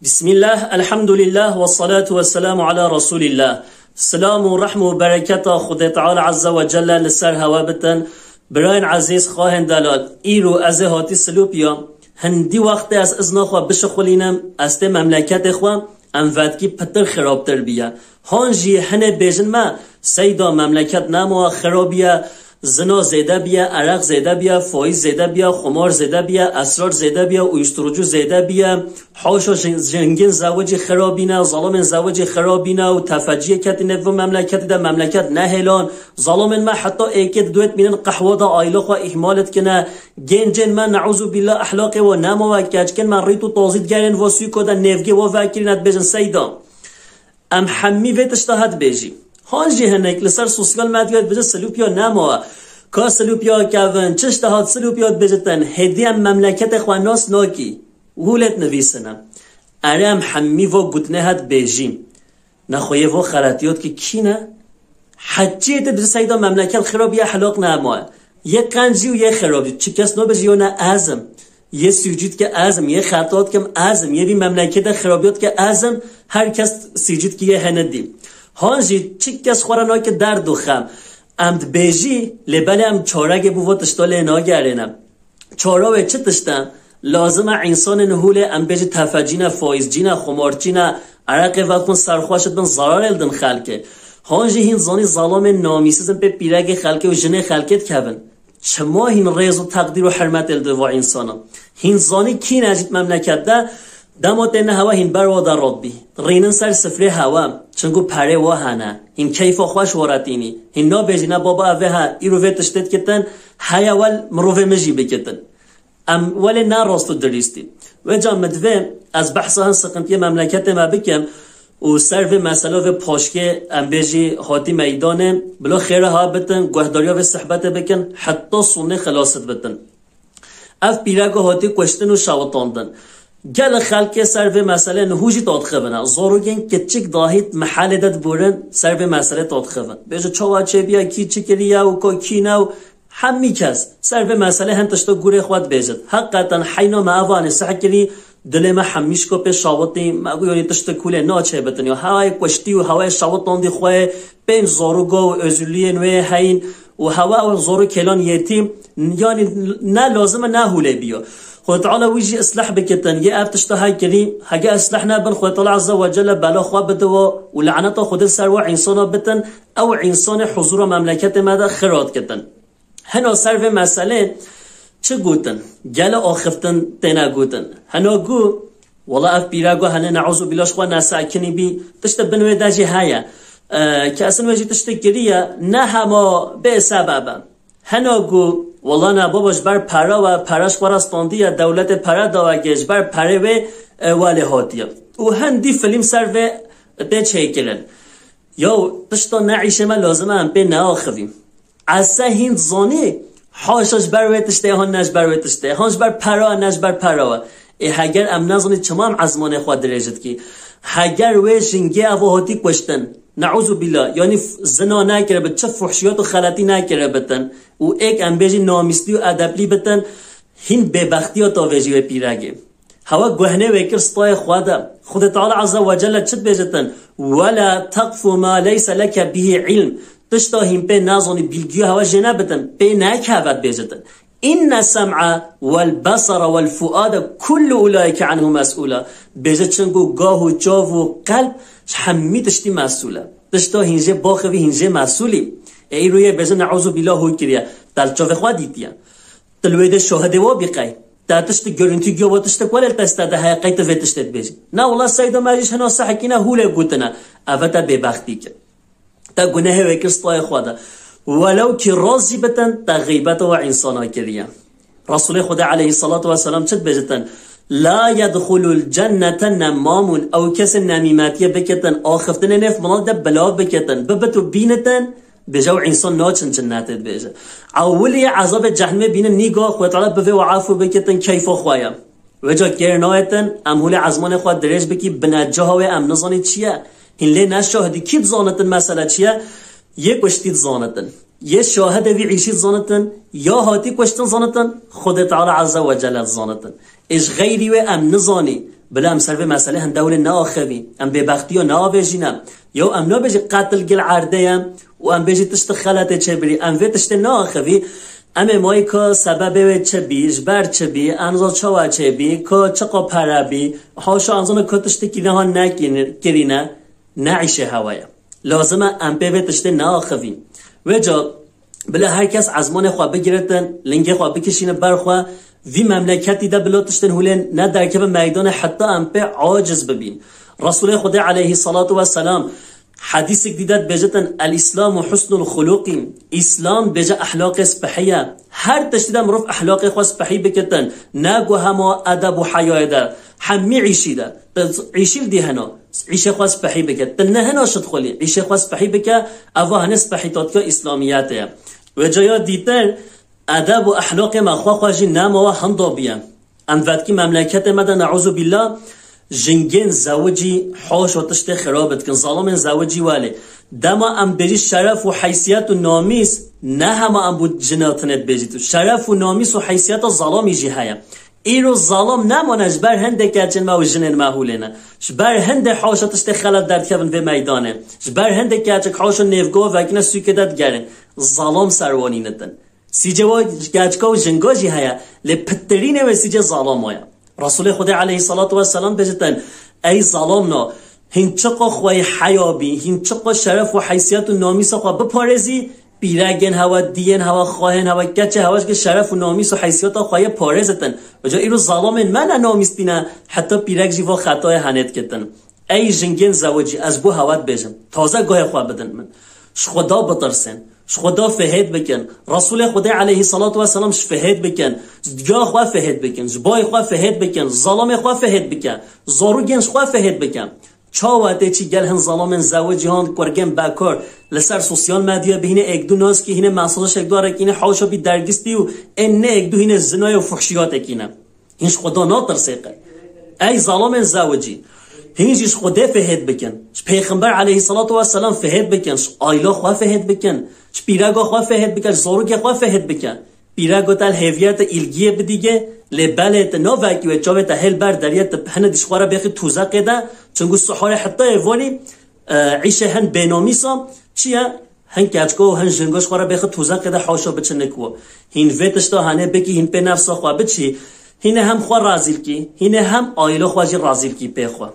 بسم الله الحمد لله والصلاة والسلام على رسول الله. سلام و رحم و برکت خدا تعالی عز و جل لسر هوا بتن. براین عزیز خواهن دلال ایرو از هاتی سلوپیا هندی وقت از ازناخوا بشخولینم است مملکت خوام ام ودکی پتر خرابتر بیا هانجی هنه بیجن ما سیدا مملکت نامو خرابیا، زنا زیده بیا، عرق زیده بیا، فایز زیده بیا، خمار زیده بیا، اسرار زیده بیا، اویشتروجو زیده بیا، حاشا جنگین زواج خرابینه، ظلم زواج خرابینه و تفجیه کتینه و مملکت ده مملکت نهلان ظلم ما حتی ایکت دویت مینن قحوه ده آیله خواه احمالت کنه گنجن ما نعوذ بالله احلاق و نما و کچکن من ریتو تازید گرین و سویکو ده نفگه و وکرینت بجن سیدا ام حمی ویتش دهد بیجی هانجی هنک لسر سوسیال مدیات بجه سلوپیا نما که سلوپیا کون چش دهات سلوپیا بجتن هدیم مملکت خواناس ناکی ولت نویسنم ارم حمی و گتنه هد بیجیم نخویه و خراتیات که کی نه حجیت بجه سیدا مملکت خرابی حلاق نما یه قنجی و یه خرابی چی کس نو بجه یا نه ازم یه سوجید که ازم یه خطات که ازم یه بی مملکت خرابیات که ازم هر کس سوجید که یه هندیم هانجی چی کس خورنا که درد و خم امد بیجی لبل ام چارگ بو تشتال اینا گرینم چاراوه چه تشتم لازم انسان نهول ام بیجی تفجینا فایزجینا خمارچینا عرق وقتون سرخواشت بن ضرار الدن خلکه هانجی هین زانی ظلام نامیسیزم به پیرگ خلکه و جنه خلکت کبن چما هین ریز و تقدیر و حرمت الده و انسانا هین زانی کی نجید مملکت ده دمات این هوا هین بر و در ربی رینن سر سفره هوا چنگو پره و هنه هین کیف خوش وراتینی هین نا بیجینا بابا اوه ها ایرو ویتش تد کتن های اول مروفه مجی بکتن ام ولی نا راستو دریستی و جا مدوه از بحثا هن سقنطی مملکت ما بکم و سر و مسئله و پاشکه ام بیجی حاتی میدانه بلا خیره ها بتن گوهداریا و صحبت بکن حتی سونه خلاصت بتن اف پیرگو حاتی کشتن و شوطاندن گل خلک سر به مسئله نهوجی تادخه بنا زاروگین کچک داهیت محل داد بورن سر به مسئله تادخه بنا بیجا چاوا چه بیا کی چکریا و کی نو همی کس سر به مسئله هنتشتا گوره خود بیجد حقیقتا حینا معوان سحکری دل ما همیش کو به شاوطی مگو یعنی تشتا کوله ناچه بتن یا هوای کشتی و هوای شاوطان دی خواه بین زاروگا و ازولی نوی هین و هوا و زارو کلان یتیم یعنی نه لازمه نه هوله بیا خود تعالی ویجی اصلاح بکتن یه افتشتا های کریم هگه اصلاح نبن خود تعالی عز و جل بلا خواه بدوا و لعنتا خود سر و انسانا بتن او انسان حضور مملکت مده خراد کتن هنا سر و مسئله چه گوتن گل آخفتن تینا گوتن هنا گو والله اف بیراگو هنه نعوذ بیلاش خواه نساکنی بی تشتا بنوی داجی هایا که اصلا ویجی تشتا گریه نه هما به سببم هنا گو والله نه باباش بر پرا و پراش خورستاندی یا دولت پرا داوگش بر پره و واله هاتیه و هندی فیلم سر و ده چه کلن یا تشتا نعیشه ما لازمه هم به ناخویم عصا هند زانه حاشاش بر و تشته هان نش بر و تشته هانش بر پرا نش بر پرا هگر ام نزانید چما هم عزمان خود درجت کی هگر و جنگه اوهاتی کشتن نعوذ بالله یعنی زنا نکره بد چه فحشیات و خلطی نکره بتن و ایک انبیجی نامیستی و ادبلی بتن هین ببختیات آویجی و پیرگه هوا گوهنه ویکر ستای خود تعالی عز و جل چت بیجتن ولا تقف ما لیس لک به علم تشتا هین به نازانی بیلگی هوا جنه بتن به نک هفت بیجتن این السمع والبصر والفؤاد كل اولئك عنه مسئولا بیجت چنگو گاه و جاو و قلب همی تشتی مسئوله تشتا هینجه باخوی هینجه مسئولی ای روی بزن نعوذ بالله هوی کریه تلچاو خواه دیتیه تلوید شاهده و بیقی تا تشت گرنتی گیا و تشت کول التسته ده های قیت و تشتت بیجی نه والله سیدا مریش هنا صحکینه هوله گوتنه اوتا ببختی که تا گناه وکرستای خواده ولو که رازی بتن تا غیبت و انسانا کریه رسول خدا علیه الصلاة والسلام چت بیجتن لا يدخل الجنة نمام او کس نمیماتیه بکتن آخفتن نف منال ده بلا بکتن ببتو بینتن بجو انسان ناچن جناتت بیجه اولی عذاب جهنم بینن نیگاه خود تعالی بفه و عفو بکتن کیفا خوایم وجا گرنایتن امهول عزمان خود درج بکی بنجاها و ام نزانی چیه هین لی نشاهدی کیت زانتن مسئله چیه یک کشتید زانتن یه شاهد وی عیشید زانتن یا هاتی کشتن زانتن خود تعالی عز و جل زانتن اش غیری و ام نزانی بلا ام سر مسئله هم دول ناخوی ام ببختی و ناویجینم یا ام نا بجی قتل گل عرده و ام بجی تشت خلطه چه بری ام وی تشت ناخوی ام مایی که سبب چه بیش بر چه بی انزا چه چه بی که چقا پره بی هاشا انزا که تشت کینه ها نگرینه نعیشه هوایا لازمه ام به تشت ناخوی و جا بلا هر کس عزمان خواه بگیرتن لنگه خواه بکشینه برخواه وی مملکتی ده بلا تشتن هولن نه درکب میدان حتی ام به عاجز ببین رسول خدا علیه الصلاة و السلام حدیث دیدت بجتن الاسلام و حسن الخلوقی اسلام بجا اخلاق اسپحیه هر تشتیده مروف اخلاق خواه اسپحی بکتن نگو هما ادب و حیای ده همی عیشی ده عیشیل دی هنا عیشه خواه اسپحی بکت نه هنا شد خولی عیشه خواه اسپحی بکت اوه هنه اسپحی تادکا اسلامیته و جایا دیتر ادب و اخلاق ما خواهی نما و هم دابیم ام وقتی مملکت مده نعوذ بالله جنگین زوجی حاش و تشت خرابت کن ظالم زوجی واله دما ام بری شرف و حیثیت و نامیس نه همه ام بود جناتنت بجی تو شرف و نامیس و حیثیت ظلامی جی هیا ایرو ظالم نمانش بر هنده کچن ما و جنین ماهولینه بر هنده حاش تشت خلط درد کبن به میدانه بر هنده کچک حاش و نیفگو وکنه سوکدت گرن ظالم سروانی ندن سیجوا گچکا و جنگاجی هیا لپترینه و سیجا ظالم هیا رسول خدا علیه الصلاة و السلام بجتن ای ظالمنا هنچقا خواه حیابی هنچقا شرف و حیثیت و نامیس خواه بپارزی بیرگن هوا دیین هوا خواهن هوا گچه هواش که شرف و نامیس و حیثیت خواه پارزتن و جا ایرو ظالمن من نامیس بینه حتی بیرگ جیوا خطای هنت کتن ای جنگین زواجی از بو هوات بجم تازه گاه خواه بدن من خدا بطرسن خدا فهد بکن رسول خدا علیه الصلاة و السلام فهد بکن جا خواه فهد بکن جبای خواه فهد بکن ظالم خواه فهد بکن زارو گنج خواه فهد بکن چاواته چی گل هن ظالم زواجی هان کرگن بکار لسر سوسیال مدیا بهینه اگدو ناز که هینه محصولش اگداره که هینه حوشا بی درگستی و انه اگدو هینه زنای و فحشیات اکینه هینش خدا ناترسیقه ای ظالم زواجی هینجیش خدا فهد بکن پیغمبر علیه الصلاة و السلام فهد بکن آیلا خواه فهد بکن پیراگا خواه فهد بکن زاروگا خواه فهد بکن پیراگا تل هویت ایلگیه بدیگه لبلت نووکی و چاوه تا هل بر دریت هنه دیشخواره بخی توزه قیده چونگو سحاره حتی ایوانی عیشه هن بینامیسا چیه هن کچکا و هن جنگاش خواره بخی توزه قیده حاشا بچه نکو هین ویتش تا هنه بکی هین پی نفسا خواه بچی هینه هم خواه رازیل کی هینه هم آیلا خواه جی رازیل کی پی خواه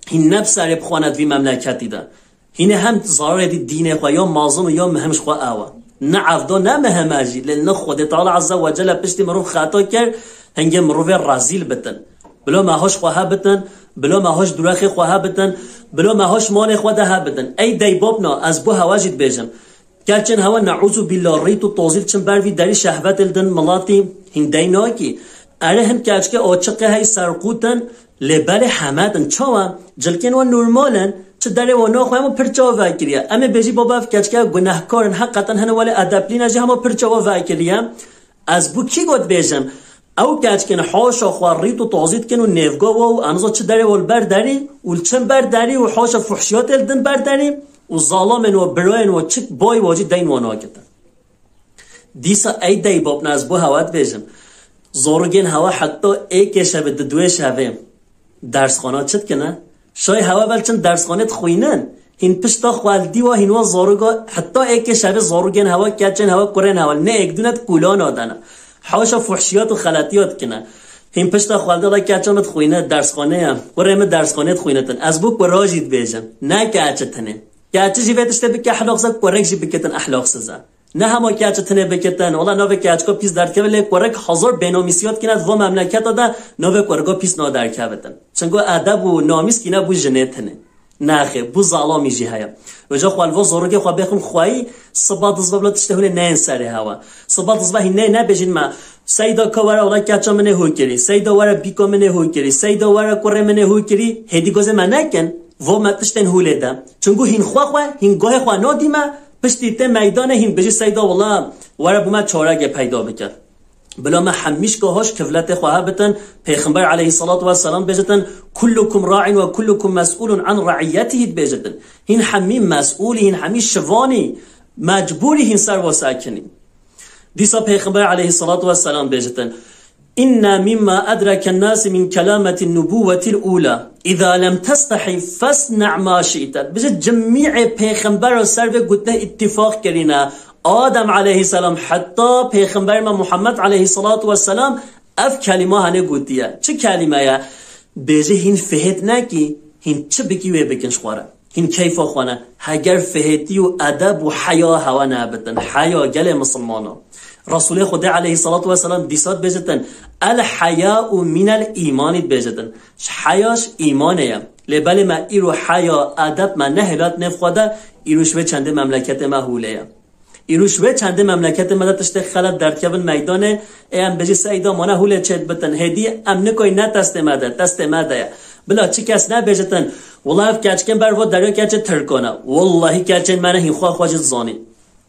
هین نفس عرب خواند وی مملکتی ده هینه هم ضرر دین خواه یا مازن و یا مهمش خواه آوا نه عفدا نه مهمجی لأن خود تعالی عز و جل پشتی مروف خطا کرد هنگه مروف رازیل بتن بلا ماهاش خواه بتن بلا ماهاش دراخی خواه بتن بلا ماهاش مال خواه ده بتن ای دی بابنا از بو هواجید بیجم گرچن هوا نعوذ بالله ریت و توزیل چن بروی داری شهوت الدن ملاتی هندی ناکی اره هم کچکه آچقه های سرقوتن لبل حمدن چاوه جلکن و نورمالن چه داره و ناخواه همه پرچاو وکریه اما بیجی بابا کچکه گناهکارن حقیقتا هنه ولی ادبلی نجی همه پرچاو وکریه از بو کی گود بیجم او کچکن حاشا خواه ریت و تازید کن و نیفگاه و انزا چه داره و برداری و چن برداری و حاشا فحشیات الدن برداری و ظالمن و براین و چک بای واجی دین و ناکتن دیسا ای دی باب ناز بو هوات بیجم زارگین هوا حتی ایک شبه دوی شبه درس خانه چت کنه شای هوا بلچن درس خانه خوینن هین پشتا خوالدی و هینوا زارگا حتی ایک شبه زارگین هوا کچن هوا کرن هوا نه ایک دونت کولان آدنه حاشا فحشیات و خلطیات کنه هین پشتا خوالده دا کچنت خوینه درس خانه هم قرم درس خانه خوینتن از بو کراجید بیجم نه کچتنه کچه جیوتشته بکه احلاق زد کرک جی بکتن احلاق سزن نه همه که تنه بکتن ولی نوه که اچکا پیس درد که ولی کرک هزار بینامیسیات کند و مملکت داده نوه کرکا پیس نادر که بتن چنگو ادب و نامیس که نه بو جنتنه نخه بو ظلامی جی هیا و جا خوالوا زورگی خواه بخون خواهی صبات زبا بلا تشتهول نه انسره هوا صبات زبا هینه نه بجین ما سیدا کورا ولا کچا منه هو کری سیدا ورا بیکا منه هو کری سیدا ورا کره منه هو کری هدی گوزه من نکن و متشتن هوله چنگو هین خواه هین گاه خواه نادیمه پشتی ته میدان هین بجی سیدا والله ورا بوما چارگ پیدا بکر بلا ما حمیش گاهاش کفلت خواه بتن پیغمبر علیه الصلاة و السلام بجتن کلکم راع و کلکم مسئول عن رعیته بجتن هین حمی مسئولی هین حمی شوانی مجبوری هین سر و ساکنی دیسا پیغمبر علیه الصلاة و السلام بجتن إن مما أدرك الناس من كلامة النبوة الأولى إذا لم تستحي فاصنع ما شئت. بجه جميع پیغمبر و سر گوتنه اتفاق کرینا آدم علیه السلام حتی پیغمبر ما محمد علیه السلام اف کلمه هنه گوتیه. چه کلمه یا؟ بجه هین فهد نکی هین چه بکی و بکنش خواره هین کیفا خوانه هگر فهدی و ادب و حیا هوا نابتن حیا گل مسلمانا. رسول خدا علیه السلام دیسات بجتن الحیاء من الایمان بجتن حیاش ایمانه لبل ما ایرو حیا ادب ما نهلات نفخوده ایروش و چنده مملکت ما هوله ایروش و چنده مملکت ما تشت خلط در کبن میدانه ام بجی سعیدا مانه هوله چد بتن هدی امنه کوی نه تست ماده بلا چی کس نه بجتن والله اف کچکن بر و دریا کچ ترکانه والله کچن منه هین خواه خواجت زانی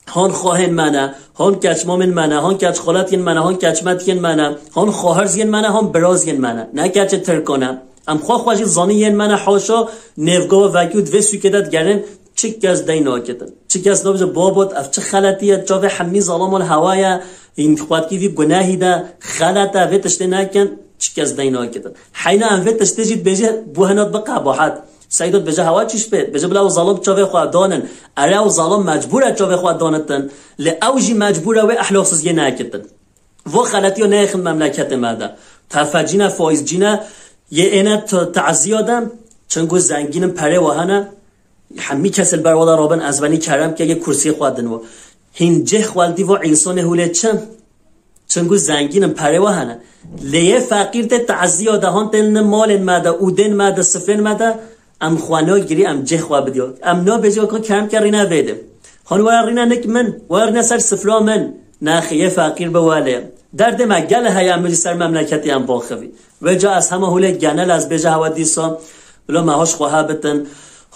هان خواهن منه هان کچمامن منه هان کچ خالت ین منه هان کچمت ین منه هان خواهرز ین منه هان براز ین منه نه کچ ترکانه ام خواه خواجت زانی ین منه حاشا نفگاه و وکیود و سوکدت گرن چه کس دی ناکتن چه کس نبجه بابات اف چه خلطیه جاوه حمی ظلام الهوایه این خواهد که وی گناهی ده خلطه و تشته نکن چه کس دی ناکتن حینا ام و تشته جید بجه بوهنات بقباحت سیدات بجه هوا چیش بید بجه بلا و ظالم چاوه خواه دانن اره و ظالم مجبوره چاوه خواه دانتن لعوجی مجبوره و احلاف سزگه ناکتن و خلطی و نیخن مملکت ماده تفجینا فایز جینا یه اینه تعذیه دم چنگو زنگینم پره وحنه همی کسل بروالا رابن ازبانی کرم که یه کرسی خوادن و هنجه خوالدی و انسان هوله چنگو زنگینم پره وحنه لیه فقیر ده تعذیه دهان تلن مال ماده اودن ماده سفرین ماده ام خوانو گیری ام جه خواه بدیو ام نا بجا که کرم که رینا ویدم هانو رینا نک من رینا سر سفرا من ناخیه فقیر بواله درد ما گل های امری سر مملکتی ام باخوی و جا از همه هوله گنل از بجا هوا دیسا بلا ماهاش خواه بتن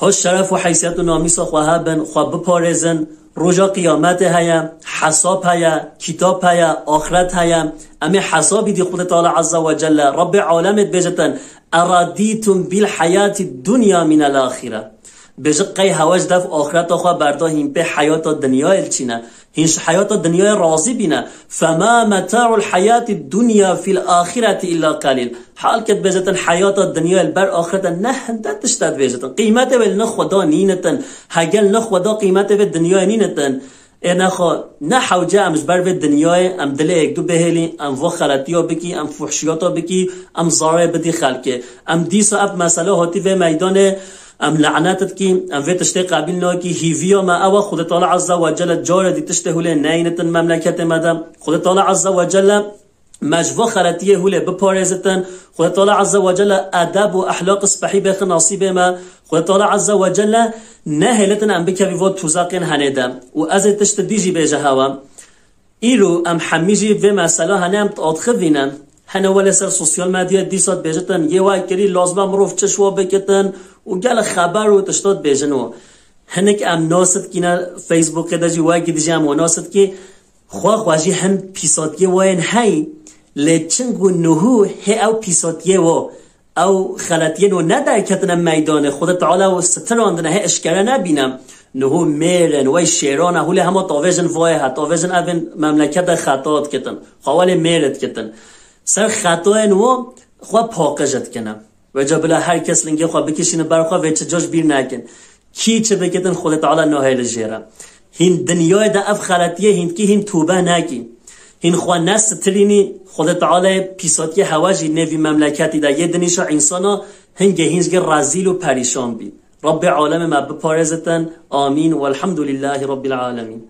هاش شرف و حیثیت و نامیسا خواه بن خواه بپارزن روژا قیامت هیا حساب هیا کتاب هیا آخرت هیا امی حسابی دی خود تعالی عز و جل رب عالمت بجتن ارادیتم بالحیات الدنیا من الاخره بجه قی هواج دف آخرت خواه بردا هیم به حیات دنیا الچینه هینش حیات دنیا راضی بینه فما متاع الحیات الدنیا فی الاخره الا قلیل حال کت بجتن حیات دنیا البر آخرت نه هندتش داد بجتن قیمت ول نه خدا نینتن هگل نه خدا قیمت ول دنیا نینتن اینا خو نه حوجه امش بر ول دنیای ام دل یک دو بهلی ام و خراتیو بکی ام فحشیاتا بکی ام زاره بدی خلقه ام دیسا اب مسئله هاتی و میدان ام لعنتت کی ام و تشته قابل نه کی هیویا ما او خود تعالی عز و جل جار دی تشته هله نینتن مملکت مدام خود تعالی عز و جل مجوا خراتیه هله بپارزتن خود تعالی عز و جل ادب و اخلاق صحیح به نصیب ما خود تعالی عز و جل نهلتن ام بکوی و توزاقین هنیدم و از تشته دیجی به جهوا ایرو ام حمیجی و مسئله هنم تادخوینن هنه ولی سر سوسیال مدیا دیسات بجتن یه وقت کری لازم مروف چشوا بکتن و گل خبر و تشتاد بجنو هنک ام ناست کینا فیسبوک دجی وقت دیجی ام ناست کی خواجی هم پیساتگی واین هی لچنگو نهو هی او پیساتگی و او خلطیه نو ندر کتنم میدانه خود تعالی و ستراندنه هی اشکره نبینم نهو میرن وی شیرانه هولی همه تاویجن وای ها تاویجن اون مملکت خطات کتن خوالی میرد کتن سر خطای نو خواه پاقجت کنم و جا بلا هر کس لنگه خواه بکشین برخواه و چه جاش بیر نکن کی چه بکتن خود تعالی نهایل جیره هین دنیای دا اف خلطیه هین که هین توبه نکی هین خواه نست ترینی خود تعالی پیساتی هواجی نوی مملکتی دا یه دنیشا انسانا هنگه هینجگه رزیل و پریشان بید رب عالم ما بپارزتن آمین والحمد لله رب العالمین.